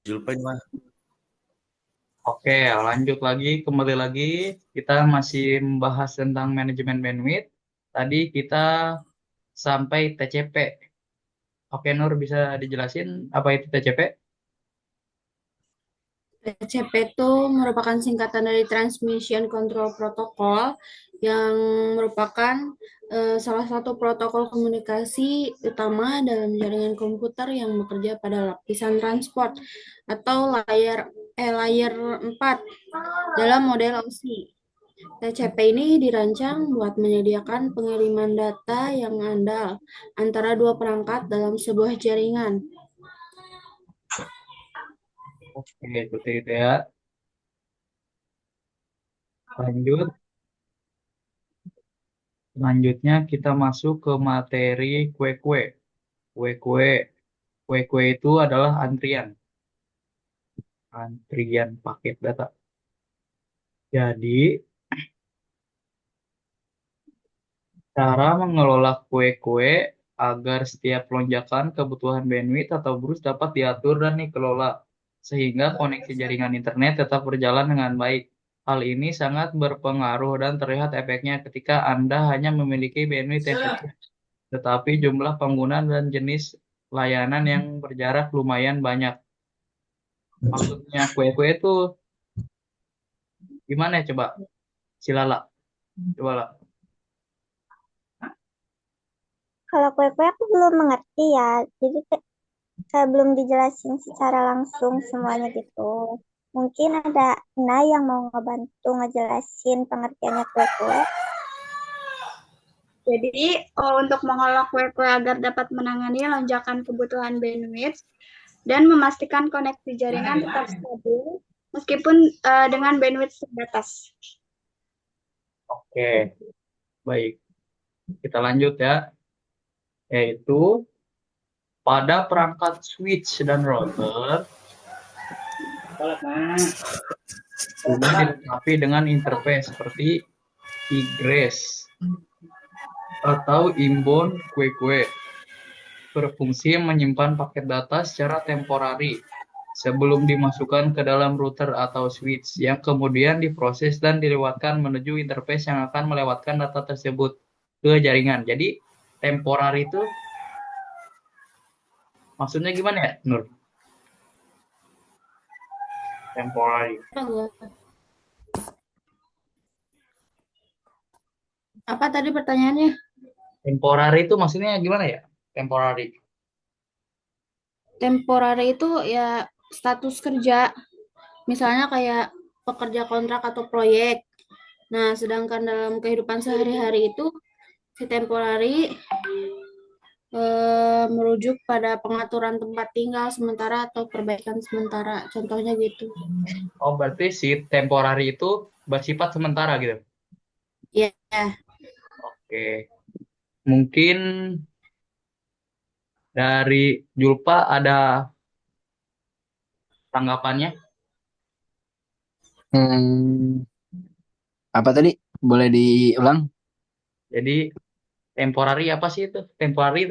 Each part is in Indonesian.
Julpa gimana? Oke, lanjut lagi, kembali lagi. Kita masih membahas tentang manajemen bandwidth. Tadi kita sampai TCP. Oke, Nur bisa dijelasin apa itu TCP? TCP itu merupakan singkatan dari Transmission Control Protocol yang merupakan salah satu protokol komunikasi utama dalam jaringan komputer yang bekerja pada lapisan transport atau layer 4 dalam model OSI. TCP ini dirancang buat menyediakan pengiriman data yang andal antara dua perangkat dalam sebuah jaringan. Oke, seperti itu ya. Lanjut. Selanjutnya kita masuk ke materi kue-kue. Kue-kue. Kue-kue itu adalah antrian. Antrian paket data. Jadi, cara mengelola kue-kue agar setiap lonjakan kebutuhan bandwidth atau burst dapat diatur dan dikelola, sehingga koneksi jaringan internet tetap berjalan dengan baik. Hal ini sangat berpengaruh dan terlihat efeknya ketika Anda hanya memiliki bandwidth yang kecil, tetapi jumlah pengguna dan jenis layanan yang berjarak lumayan banyak. Maksudnya kue-kue itu gimana ya coba? Silala, coba lah. Kalau kue-kue aku belum mengerti ya, jadi kayak belum dijelasin secara langsung semuanya gitu. Mungkin ada Ina yang mau ngebantu ngejelasin pengertiannya kue-kue. Jadi, untuk mengolah kue-kue agar dapat menangani lonjakan kebutuhan bandwidth dan memastikan koneksi jaringan tetap stabil meskipun dengan bandwidth terbatas. Oke, baik. Kita lanjut ya, yaitu pada perangkat switch dan router sudah dilengkapi dengan interface seperti egress atau inbound kue-kue, berfungsi menyimpan paket data secara temporari sebelum dimasukkan ke dalam router atau switch yang kemudian diproses dan dilewatkan menuju interface yang akan melewatkan data tersebut ke jaringan. Jadi temporary itu maksudnya gimana ya, Nur? Temporary. Apa tadi pertanyaannya? Temporary itu maksudnya gimana ya? Temporary. Temporary itu ya status kerja, misalnya kayak pekerja kontrak atau proyek. Nah, sedangkan dalam kehidupan sehari-hari itu si temporary merujuk pada pengaturan tempat tinggal sementara atau perbaikan sementara. Contohnya gitu. Oh, berarti si temporary itu bersifat sementara gitu. Ya, Oke. Mungkin dari Julpa ada tanggapannya? Hmm, apa tadi? Boleh diulang? Jadi temporary apa sih itu? Temporary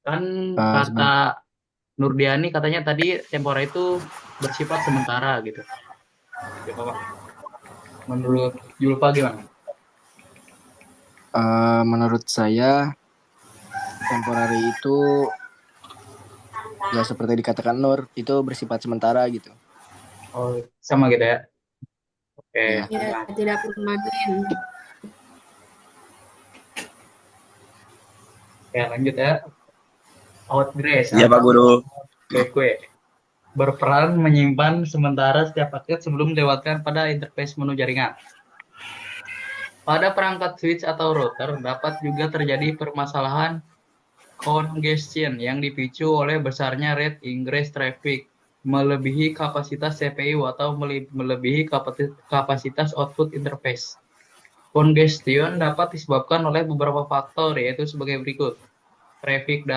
kan kata Sebentar. Nurdiani katanya tadi temporary itu bersifat sementara gitu. Coba Pak. Menurut Julpa gimana? Menurut saya temporary itu ya seperti dikatakan Nur, itu bersifat sementara gitu. Oh, sama gitu ya. Oke. Ya. ya tidak permanen. Ya, lanjut ya. Outgress Iya Pak atau Guru. kue-kue berperan menyimpan sementara setiap paket sebelum dilewatkan pada interface menu jaringan. Pada perangkat switch atau router dapat juga terjadi permasalahan congestion yang dipicu oleh besarnya rate ingress traffic melebihi kapasitas CPU atau melebihi kapasitas output interface. Congestion dapat disebabkan oleh beberapa faktor, yaitu sebagai berikut. Traffic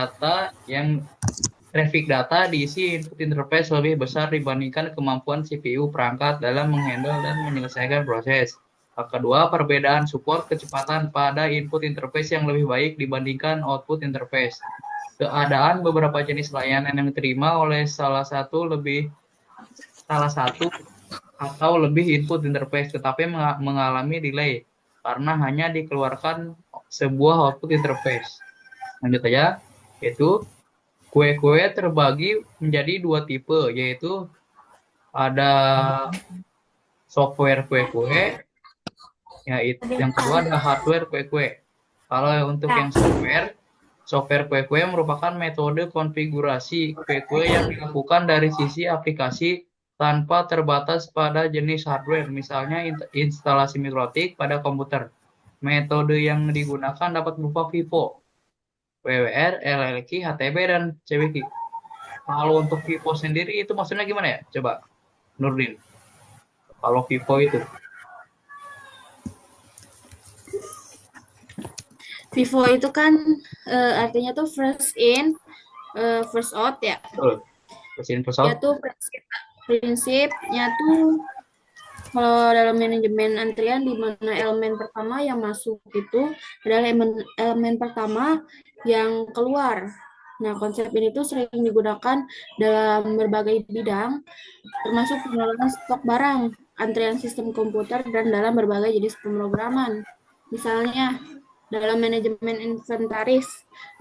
data diisi input interface lebih besar dibandingkan kemampuan CPU perangkat dalam menghandle dan menyelesaikan proses. Kedua, perbedaan support kecepatan pada input interface yang lebih baik dibandingkan output interface. keadaan beberapa jenis layanan yang diterima oleh salah satu atau lebih input interface, tetapi mengalami delay karena hanya dikeluarkan sebuah output interface. Lanjut aja, yaitu kue-kue terbagi menjadi dua tipe, yaitu ada software kue-kue, yaitu yang kedua ada hardware kue-kue. Kalau untuk yang software kue-kue merupakan metode konfigurasi kue-kue yang dilakukan dari sisi aplikasi tanpa terbatas pada jenis hardware, misalnya instalasi mikrotik pada komputer. Metode yang digunakan dapat berupa FIFO, WWR, LLQ, HTB, dan CWQ. Kalau untuk FIFO sendiri itu maksudnya gimana ya? Coba, Nurdin. Kalau FIFO itu. FIFO itu kan artinya tuh first in, first out ya. Betul. Presiden Ya tuh prinsipnya tuh kalau dalam manajemen antrian di mana elemen pertama yang masuk itu adalah elemen pertama yang keluar. Nah, konsep ini tuh sering digunakan dalam berbagai bidang, termasuk pengelolaan stok barang, antrian sistem komputer, dan dalam berbagai jenis pemrograman. Misalnya, dalam manajemen inventaris,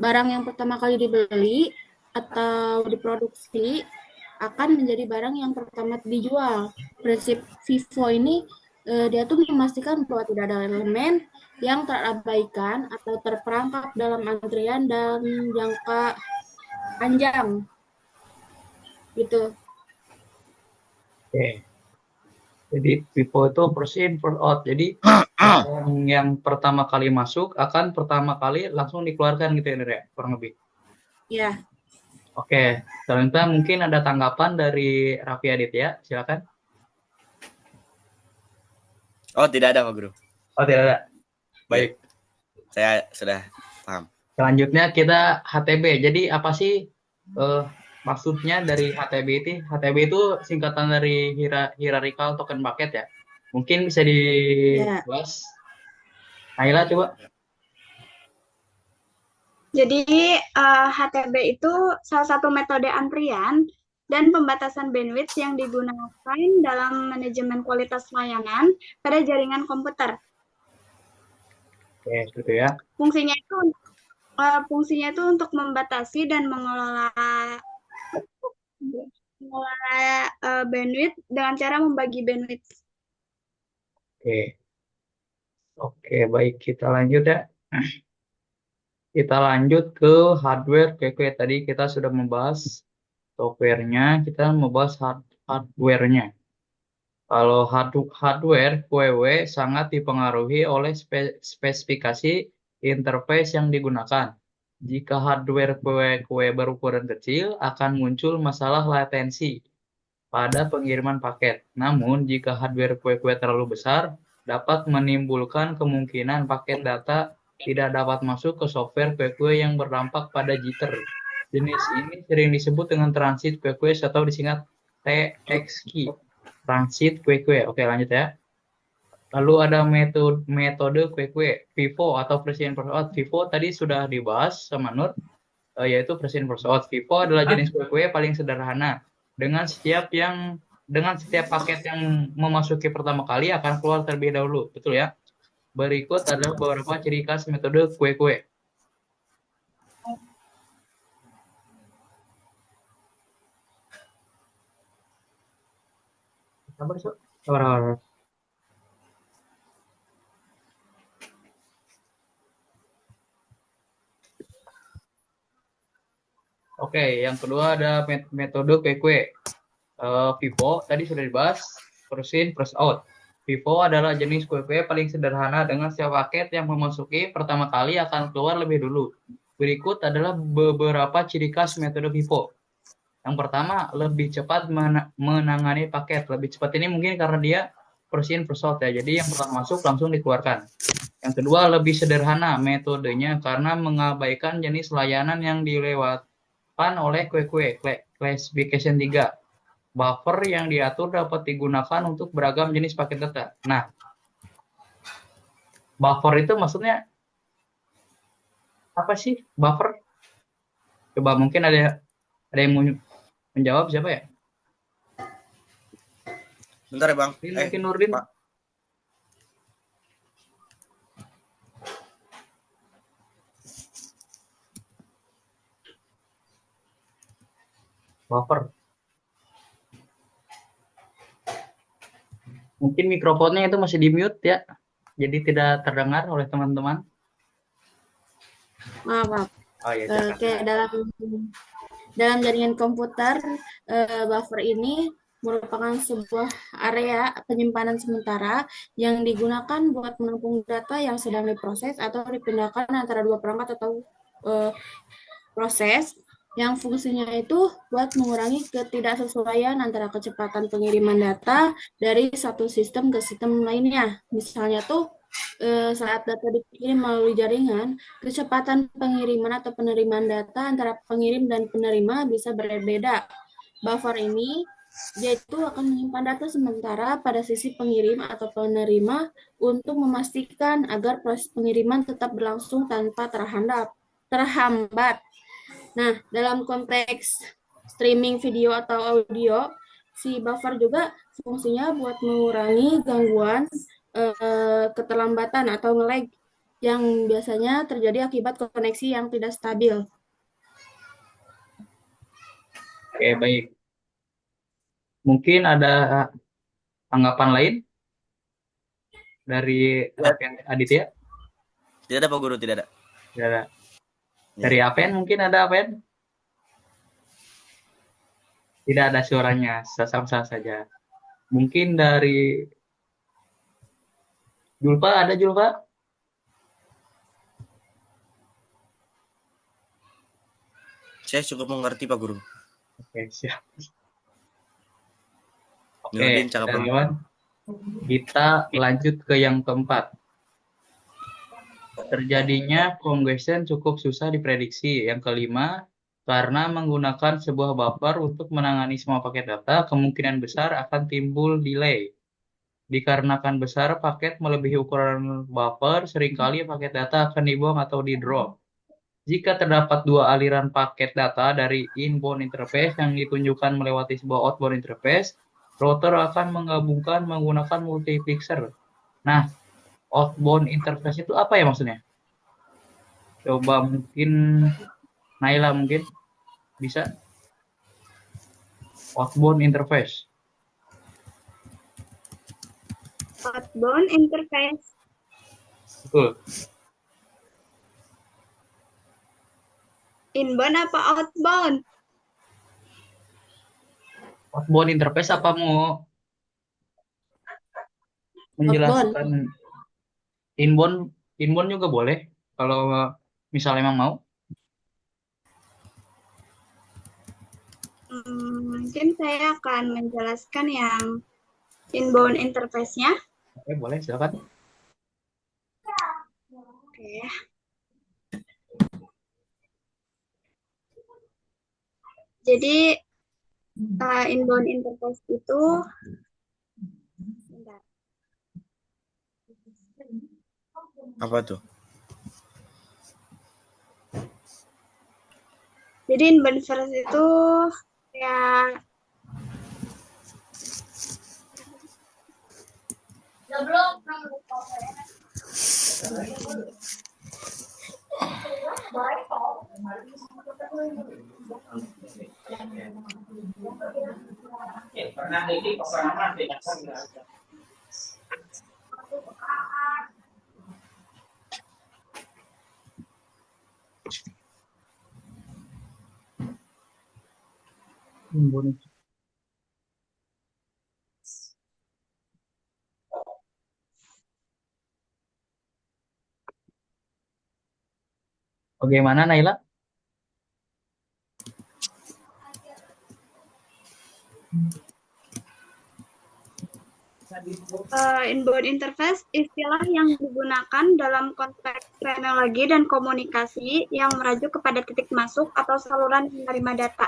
barang yang pertama kali dibeli atau diproduksi akan menjadi barang yang pertama dijual. Prinsip FIFO ini dia tuh memastikan bahwa tidak ada elemen yang terabaikan atau terperangkap dalam antrian dan jangka panjang. Gitu. Oke. Jadi FIFO itu first in, first out. Jadi yang pertama kali masuk akan pertama kali langsung dikeluarkan gitu ya, Nur, ya? Kurang lebih. Ya. Oke, selanjutnya mungkin ada tanggapan dari Raffi Aditya, silakan. Oh, tidak ada Pak Guru. Oh, tidak ada. Baik. Saya sudah paham. Selanjutnya kita HTB. Jadi apa sih maksudnya dari HTB itu? HTB itu singkatan dari hierarchical token bucket ya. Mungkin bisa dibahas. Naila coba. Jadi HTB itu salah satu metode antrian dan pembatasan bandwidth yang digunakan dalam manajemen kualitas layanan pada jaringan komputer. Oke, gitu ya. Fungsinya itu untuk membatasi dan mengelola bandwidth dengan cara membagi bandwidth. Oke, baik, kita lanjut ya. Kita lanjut ke hardware. Oke, tadi kita sudah membahas softwarenya, kita membahas hardwarenya. Kalau hardware KW sangat dipengaruhi oleh spesifikasi interface yang digunakan. Jika hardware KW berukuran kecil, akan muncul masalah latensi pada pengiriman paket. Namun, jika hardware KW terlalu besar, dapat menimbulkan kemungkinan paket data tidak dapat masuk ke software KW yang berdampak pada jitter. Jenis ini sering disebut dengan transit KW atau disingkat TXQ. Transit KW. Oke, lanjut ya. Lalu ada metode KW, FIFO atau Presiden First Out. FIFO tadi sudah dibahas sama Nur, yaitu Presiden First Out. FIFO adalah jenis KW paling sederhana. Dengan setiap paket yang memasuki pertama kali akan keluar terlebih dahulu, betul ya? Berikut adalah beberapa ciri khas metode kue-kue. Sabar. Oke, yang kedua ada metode kue-kue. FIFO tadi sudah dibahas, first in, first out. FIFO adalah jenis kue-kue paling sederhana dengan setiap paket yang memasuki pertama kali akan keluar lebih dulu. Berikut adalah beberapa ciri khas metode FIFO. Yang pertama, lebih cepat menangani paket. Lebih cepat ini mungkin karena dia first in, first out ya. Jadi yang pertama masuk langsung dikeluarkan. Yang kedua, lebih sederhana metodenya karena mengabaikan jenis layanan yang dilewatkan oleh kue-kue. Classification 3. Buffer yang diatur dapat digunakan untuk beragam jenis paket data. Nah, buffer itu maksudnya apa sih? Buffer? Coba mungkin ada yang mau menjawab siapa ya? Bentar ya, Bang. Mungkin Nurdin. Pak. Buffer. Mungkin mikrofonnya itu masih di mute ya. Jadi tidak terdengar oleh teman-teman. Maaf. Oh ya, jangan. Kayak dalam jaringan komputer, buffer ini merupakan sebuah area penyimpanan sementara yang digunakan buat menampung data yang sedang diproses atau dipindahkan antara dua perangkat atau proses yang fungsinya itu buat mengurangi ketidaksesuaian antara kecepatan pengiriman data dari satu sistem ke sistem lainnya. Misalnya tuh saat data dikirim melalui jaringan, kecepatan pengiriman atau penerimaan data antara pengirim dan penerima bisa berbeda. Buffer ini dia itu akan menyimpan data sementara pada sisi pengirim atau penerima untuk memastikan agar proses pengiriman tetap berlangsung tanpa terhambat. Nah, dalam konteks streaming video atau audio, si buffer juga fungsinya buat mengurangi gangguan keterlambatan atau nge-lag yang biasanya terjadi akibat koneksi yang tidak stabil. Oke, baik. Mungkin ada tanggapan lain dari Aditya? Tidak ada Pak Guru, tidak ada. Tidak ada. Dari Apen mungkin ada Apen? Tidak ada suaranya, sah-sah saja. Mungkin dari Julpa, ada Julpa? Saya cukup mengerti Pak Guru. Oke, siap. Nurdin, Oke, cakap teman-teman. Kita lanjut ke yang keempat. Terjadinya congestion cukup susah diprediksi. Yang kelima, karena menggunakan sebuah buffer untuk menangani semua paket data, kemungkinan besar akan timbul delay. Dikarenakan besar paket melebihi ukuran buffer, seringkali paket data akan dibuang atau di-drop. Jika terdapat dua aliran paket data dari inbound interface yang ditunjukkan melewati sebuah outbound interface, router akan menggabungkan menggunakan multiplexer. Nah, outbound interface itu apa ya maksudnya? Coba mungkin Naila mungkin bisa. Outbound interface. Outbound interface. Betul. Inbound apa outbound? Outbound interface apa mau menjelaskan? Inbound juga boleh kalau misalnya emang mau. Mungkin saya akan menjelaskan yang inbound interface-nya. Oke, boleh, silakan. Oke. Jadi inbound interface itu Apa tuh? Jadi inbound interface itu kayak Bagaimana Naila? Inbound interface istilah yang digunakan dalam konteks teknologi dan komunikasi yang merujuk kepada titik masuk atau saluran penerima data.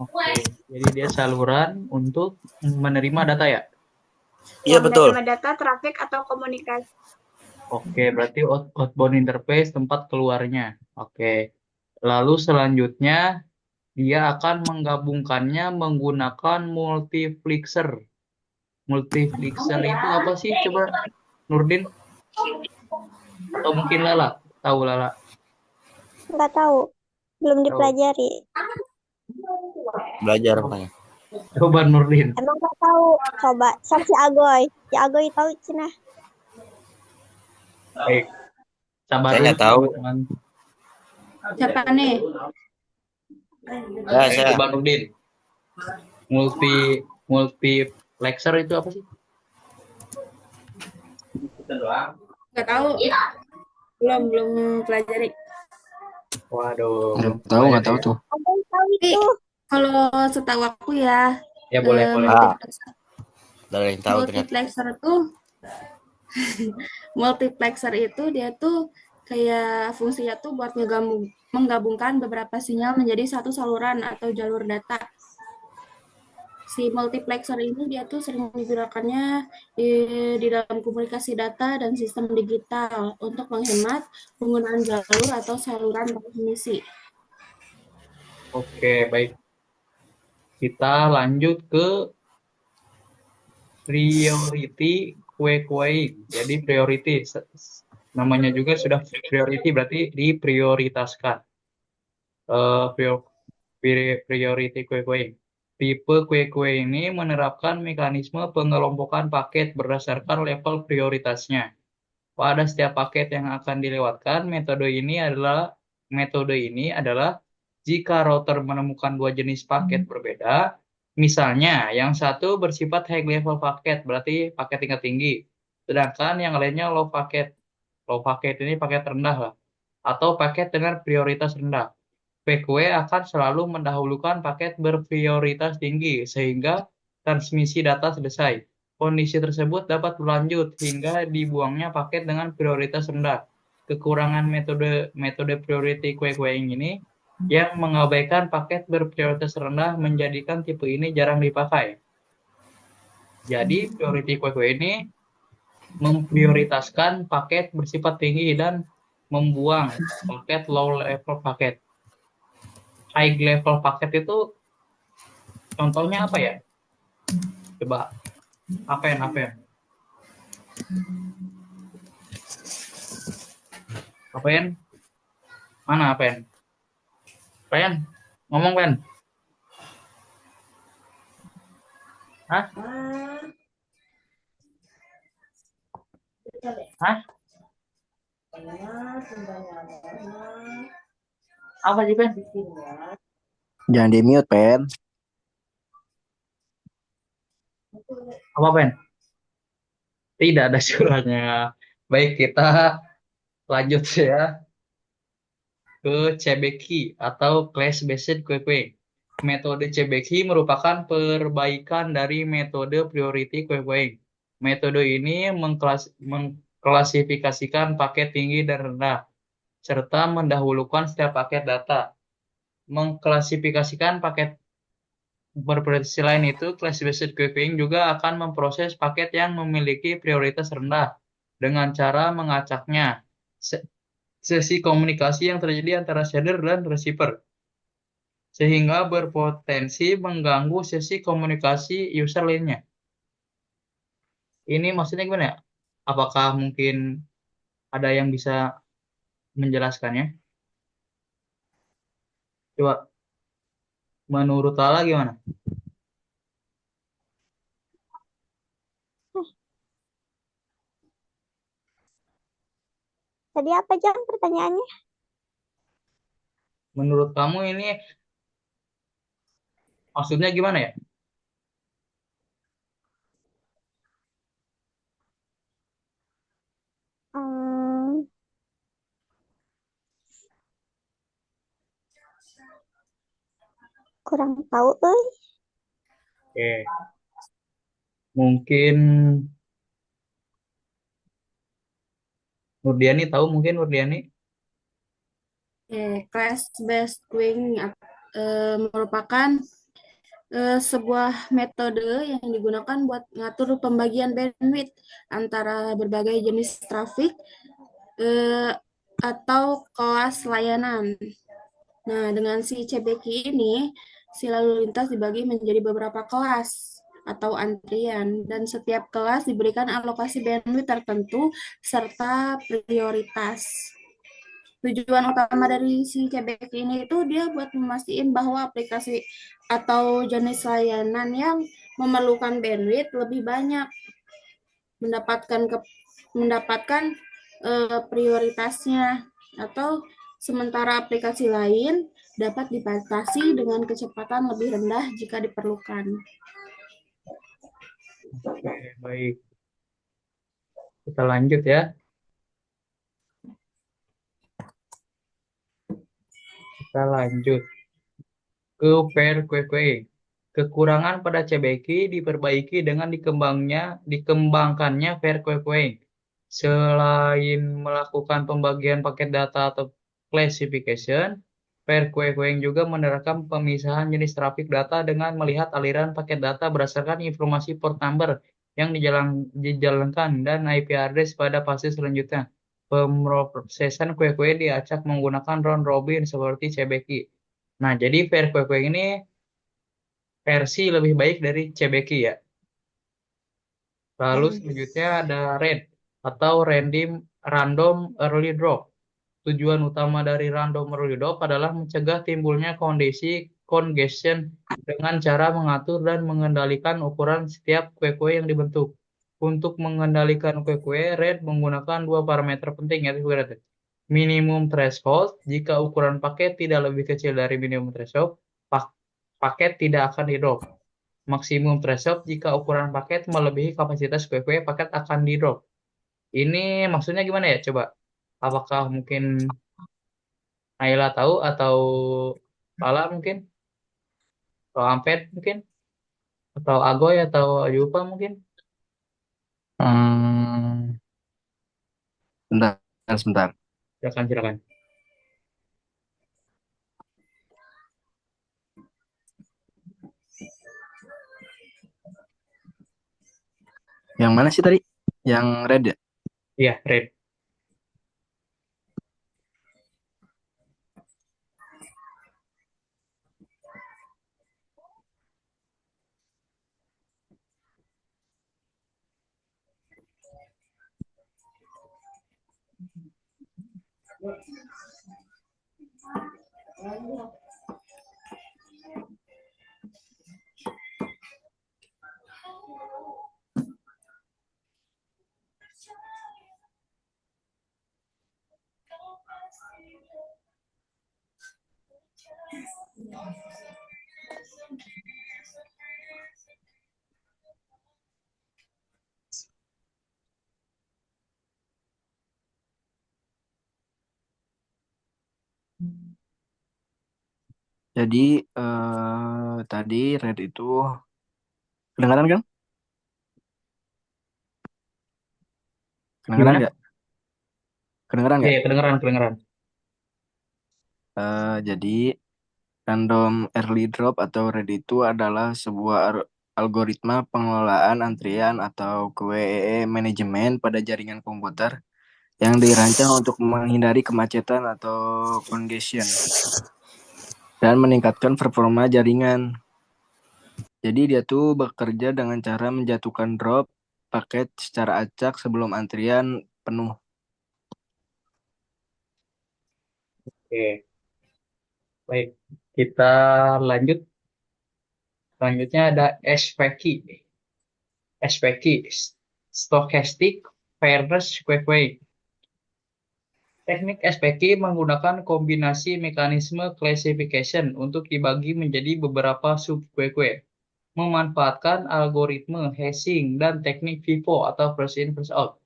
Oke, jadi dia saluran untuk menerima data ya? Iya betul. Menerima data, traffic atau komunikasi. Oke, berarti outbound interface tempat keluarnya. Oke. Lalu selanjutnya dia akan menggabungkannya menggunakan multiplexer. Multiplexer itu apa sih? Coba Nurdin atau mungkin Lala? Tahu Lala? Nggak tahu, belum Tahu. dipelajari. Belajar makanya. Coba Nurdin. Emang nggak tahu. Coba sama si Agoy. Si Agoy tahu Cina. Baik. Sabar Saya dulu nggak tahu. teman-teman. Siapa nih? Ya, Oke, saya. coba Nurdin. Multiplexer itu apa sih? Nggak tahu. Belum pelajari. Waduh, Nggak tahu tuh. Agoy tahu Tapi itu. kalau setahu aku ya, Ya boleh. Dari yang tahu ternyata. multiplexer itu dia tuh kayak fungsinya tuh buat menggabungkan beberapa sinyal menjadi satu saluran atau jalur data. Si multiplexer ini dia tuh sering digunakannya di dalam komunikasi data dan sistem digital untuk menghemat penggunaan jalur atau saluran transmisi. Oke, baik. Kita lanjut ke priority queuing. Jadi priority namanya juga sudah priority, berarti diprioritaskan. Priority queuing. Tipe kue-kue ini menerapkan mekanisme pengelompokan paket berdasarkan level prioritasnya. Pada setiap paket yang akan dilewatkan, metode ini adalah jika router menemukan dua jenis paket berbeda, misalnya yang satu bersifat high level paket, berarti paket tingkat tinggi, sedangkan yang lainnya low paket. Low paket ini paket rendah lah, atau paket dengan prioritas rendah. PQE akan selalu mendahulukan paket berprioritas tinggi sehingga transmisi data selesai. Kondisi tersebut dapat berlanjut hingga dibuangnya paket dengan prioritas rendah. Kekurangan metode priority queuing ini yang mengabaikan paket berprioritas rendah menjadikan tipe ini jarang dipakai. Jadi priority queue ini memprioritaskan paket bersifat tinggi dan membuang paket low level paket. High level paket itu contohnya apa ya? Coba apa ya? Mana Apen? Pen? Ngomong Pen? Hah? Apa sih Pen? Jangan di mute, Pen. Apa Pen? Tidak ada suaranya. Baik, kita lanjut ya ke CBQ atau Class Based Queuing. Metode CBQ merupakan perbaikan dari metode Priority Queuing. Metode ini mengklasifikasikan paket tinggi dan rendah, serta mendahulukan setiap paket data. Mengklasifikasikan paket berprioritas lain itu, Class Based Queuing juga akan memproses paket yang memiliki prioritas rendah dengan cara mengacaknya sesi komunikasi yang terjadi antara sender dan receiver, sehingga berpotensi mengganggu sesi komunikasi user lainnya. Ini maksudnya gimana ya? Apakah mungkin ada yang bisa menjelaskannya? Coba, menurut Lala gimana? Tadi apa Jang pertanyaannya? Menurut kamu ini maksudnya gimana ya? Hmm, kurang tahu, Oke. Mungkin Nurdiani tahu, mungkin Nurdiani? Class based queuing merupakan sebuah metode yang digunakan buat ngatur pembagian bandwidth antara berbagai jenis traffic atau kelas layanan. Nah, dengan si CBQ ini, si lalu lintas dibagi menjadi beberapa kelas atau antrian, dan setiap kelas diberikan alokasi bandwidth tertentu serta prioritas. Tujuan utama dari si CBQ ini itu dia buat memastikan bahwa aplikasi atau jenis layanan yang memerlukan bandwidth lebih banyak mendapatkan prioritasnya, atau sementara aplikasi lain dapat dibatasi dengan kecepatan lebih rendah jika diperlukan. Oke, baik. Kita lanjut ya. Kita lanjut ke pair kue-kue. Kekurangan pada CBQ diperbaiki dengan dikembangkannya pair kue-kue. Selain melakukan pembagian paket data atau classification, pair kue-kue juga menerapkan pemisahan jenis traffic data dengan melihat aliran paket data berdasarkan informasi port number yang dijalankan dan IP address pada fase selanjutnya. Pemrosesan kue-kue diacak menggunakan round robin seperti CBQ. Nah, jadi pair kue-kue ini versi lebih baik dari CBQ ya. Lalu selanjutnya ada RAID atau Random Early Drop. Tujuan utama dari Random Early Drop adalah mencegah timbulnya kondisi congestion dengan cara mengatur dan mengendalikan ukuran setiap kue-kue yang dibentuk. Untuk mengendalikan kue-kue, RAID menggunakan dua parameter penting, yaitu minimum threshold. Jika ukuran paket tidak lebih kecil dari minimum threshold, paket tidak akan di-drop. Maksimum threshold, jika ukuran paket melebihi kapasitas kue-kue, paket akan di-drop. Ini maksudnya gimana ya? Coba. Apakah mungkin Naila tahu atau Lala mungkin? Atau Ampet mungkin? Atau Agoy atau Yupa mungkin? Hmm, Bentar, sebentar. Silakan, silakan. Yang mana sih tadi? Yang red ya? Iya, Red. Jadi tadi red itu kedengaran kan? Kedengaran Gimana? nggak? Kedengaran Iya, nggak? iya, kedengeran, kedengeran. Jadi random early drop atau red itu adalah sebuah algoritma pengelolaan antrian atau QAA manajemen pada jaringan komputer yang dirancang untuk menghindari kemacetan atau congestion dan meningkatkan performa jaringan. Jadi dia tuh bekerja dengan cara menjatuhkan drop paket secara acak sebelum antrian penuh. Oke, baik. Kita lanjut. Selanjutnya ada SPQ. SPQ, Stochastic Fairness Kue-kue. Teknik SPQ menggunakan kombinasi mekanisme classification untuk dibagi menjadi beberapa sub kue-kue, memanfaatkan algoritme hashing dan teknik FIFO atau first in first out.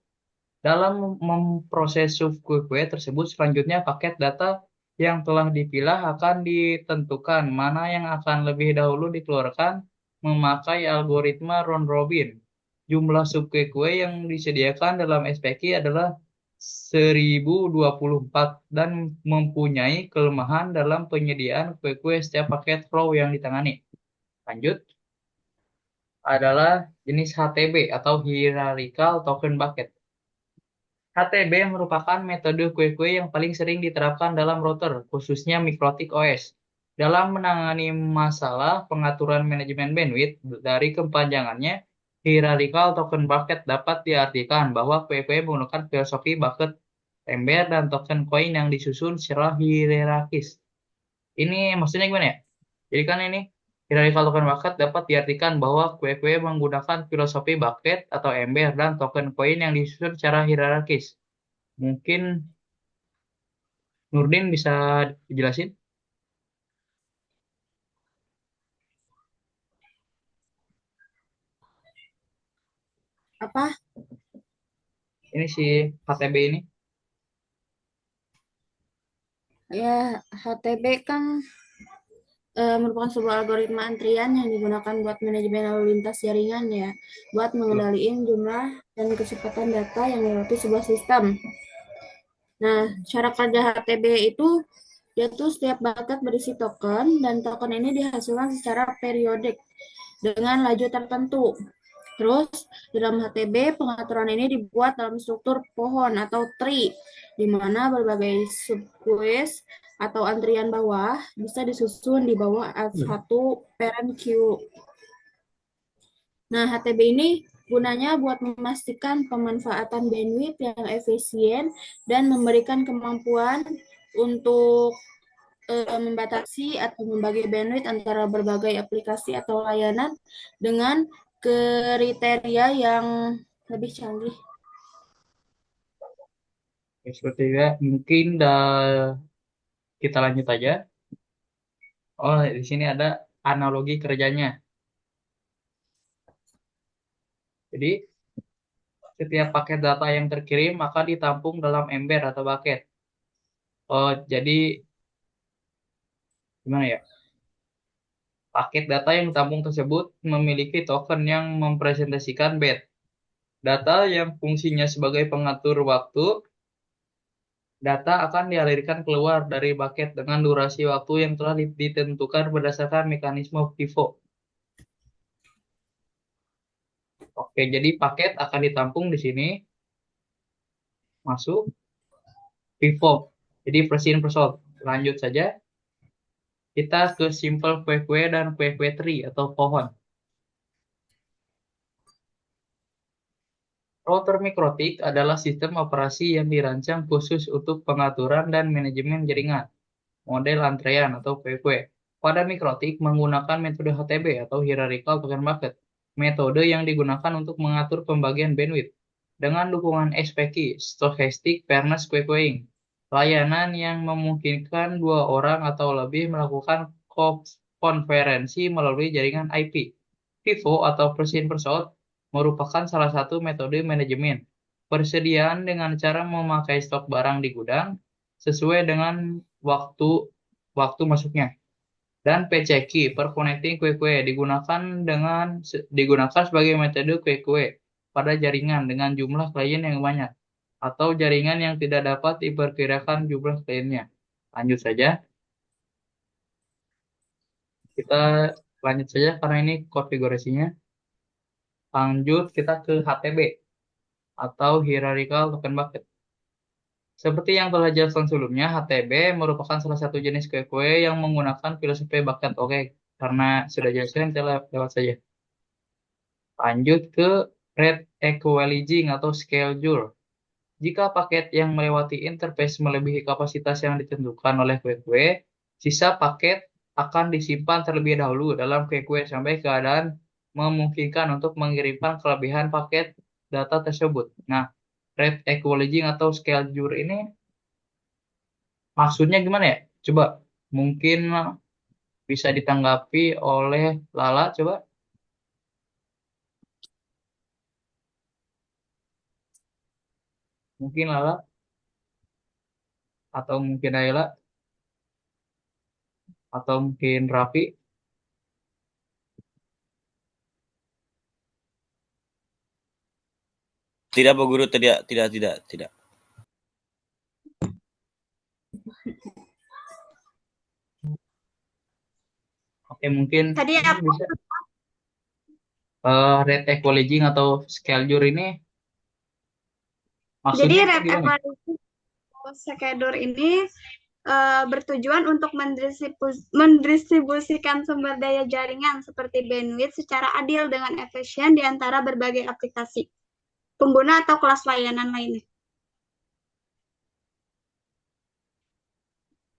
Dalam memproses sub kue-kue tersebut, selanjutnya paket data yang telah dipilah akan ditentukan mana yang akan lebih dahulu dikeluarkan memakai algoritma round robin. Jumlah sub kue-kue yang disediakan dalam SPQ adalah 1024 dan mempunyai kelemahan dalam penyediaan kue-kue setiap paket flow yang ditangani. Lanjut, adalah jenis HTB atau Hierarchical Token Bucket. HTB merupakan metode kue-kue yang paling sering diterapkan dalam router, khususnya Mikrotik OS. Dalam menangani masalah pengaturan manajemen bandwidth, dari kepanjangannya, Hierarchical Token Bucket dapat diartikan bahwa kue-kue menggunakan filosofi bucket, ember, dan token koin yang disusun secara hierarkis. Ini maksudnya gimana ya? Jadi kan ini hierarchical token bucket dapat diartikan bahwa kue-kue menggunakan filosofi bucket atau ember dan token koin yang disusun secara hierarkis. Mungkin Nurdin bisa dijelasin? Apa? Ini si HTB ini. Ya, HTB kan merupakan sebuah algoritma antrian yang digunakan buat manajemen lalu lintas jaringan ya, buat mengendalikan jumlah dan kecepatan data yang melewati sebuah sistem. Nah, cara kerja HTB itu dia tuh setiap bucket berisi token dan token ini dihasilkan secara periodik dengan laju tertentu. Terus, dalam HTB, pengaturan ini dibuat dalam struktur pohon atau tree, di mana berbagai subquest atau antrian bawah bisa disusun di bawah satu parent queue. Nah, HTB ini gunanya buat memastikan pemanfaatan bandwidth yang efisien dan memberikan kemampuan untuk membatasi atau membagi bandwidth antara berbagai aplikasi atau layanan dengan kriteria yang lebih canggih. Ya, seperti itu ya. Mungkin kita lanjut aja. Oh, di sini ada analogi kerjanya. Jadi, setiap paket data yang terkirim akan ditampung dalam ember atau bucket. Oh, jadi gimana ya? Paket data yang ditampung tersebut memiliki token yang mempresentasikan bit. Data yang fungsinya sebagai pengatur waktu, data akan dialirkan keluar dari bucket dengan durasi waktu yang telah ditentukan berdasarkan mekanisme pivot. Oke, jadi paket akan ditampung di sini, masuk, pivot. Jadi first in first out. Lanjut saja, kita ke simple kue-kue dan kue-kue tree atau pohon. Router mikrotik adalah sistem operasi yang dirancang khusus untuk pengaturan dan manajemen jaringan, model antrean atau kue-kue. Pada mikrotik menggunakan metode HTB atau Hierarchical Token Bucket, metode yang digunakan untuk mengatur pembagian bandwidth. Dengan dukungan SPQ, Stochastic Fairness Queuing, layanan yang memungkinkan dua orang atau lebih melakukan konferensi melalui jaringan IP. FIFO atau First In First Out merupakan salah satu metode manajemen persediaan dengan cara memakai stok barang di gudang sesuai dengan waktu masuknya. Dan PCQ, per connecting kue-kue, digunakan sebagai metode kue-kue pada jaringan dengan jumlah klien yang banyak atau jaringan yang tidak dapat diperkirakan jumlah kliennya. Lanjut saja. Kita lanjut saja karena ini konfigurasinya. Lanjut kita ke HTB atau Hierarchical Token Bucket. Seperti yang telah dijelaskan sebelumnya, HTB merupakan salah satu jenis kue-kue yang menggunakan filosofi bucket. Oke, karena sudah jelaskan, kita lewat saja. Lanjut ke rate equalizing atau schedule. Jika paket yang melewati interface melebihi kapasitas yang ditentukan oleh kue-kue, sisa paket akan disimpan terlebih dahulu dalam kue-kue sampai keadaan memungkinkan untuk mengirimkan kelebihan paket data tersebut. Nah, rate equalizing atau schedule ini maksudnya gimana ya? Coba mungkin bisa ditanggapi oleh Lala, coba. Mungkin Lala atau mungkin Ayla atau mungkin Raffi. Tidak, Bu Guru, tidak. Oke, mungkin Tadi ini apa? bisa rate equalizing atau schedule ini Jadi maksudnya itu rate gimana? equalizing schedule ini bertujuan untuk mendistribusikan sumber daya jaringan seperti bandwidth secara adil dengan efisien di antara berbagai aplikasi, pengguna atau kelas layanan lainnya.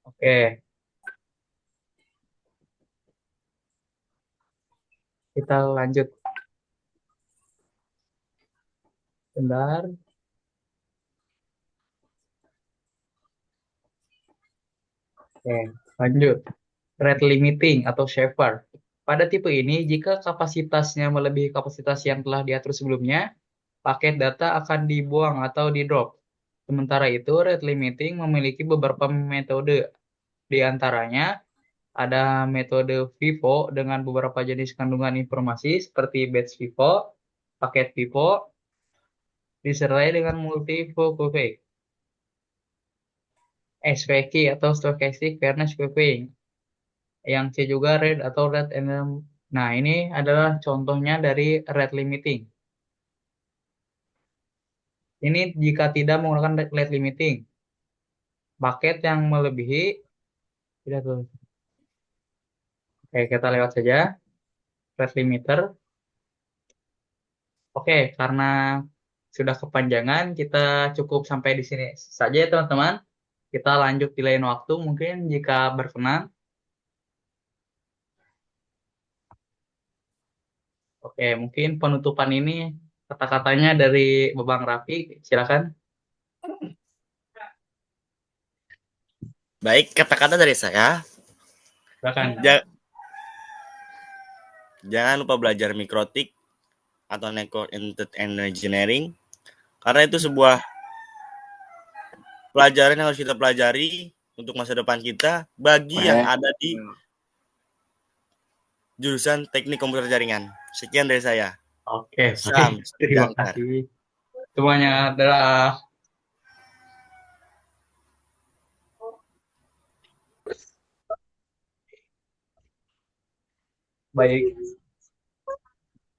Oke, kita lanjut. Bentar. Oke, lanjut. Rate limiting atau shaper. Pada tipe ini, jika kapasitasnya melebihi kapasitas yang telah diatur sebelumnya, paket data akan dibuang atau di-drop. Sementara itu, rate limiting memiliki beberapa metode. Di antaranya, ada metode FIFO dengan beberapa jenis kandungan informasi seperti batch FIFO, paket FIFO, disertai dengan multi-FIFO, SVQ atau Stochastic Fairness Queuing, yang C juga rate atau rate Nah, ini adalah contohnya dari rate limiting. Ini jika tidak menggunakan rate limiting, paket yang melebihi tidak tuh. Oke, kita lewat saja rate limiter. Oke, karena sudah kepanjangan, kita cukup sampai di sini saja ya teman-teman. Kita lanjut di lain waktu mungkin jika berkenan. Oke, mungkin penutupan ini kata-katanya dari Babang Raffi, silakan. Baik, kata-kata dari saya. Silakan. Jangan lupa belajar mikrotik atau network engineering karena itu sebuah pelajaran yang harus kita pelajari untuk masa depan kita bagi yang ada di jurusan teknik komputer jaringan. Sekian dari saya. Oke, Salam terima jangkar. kasih. Semuanya adalah baik.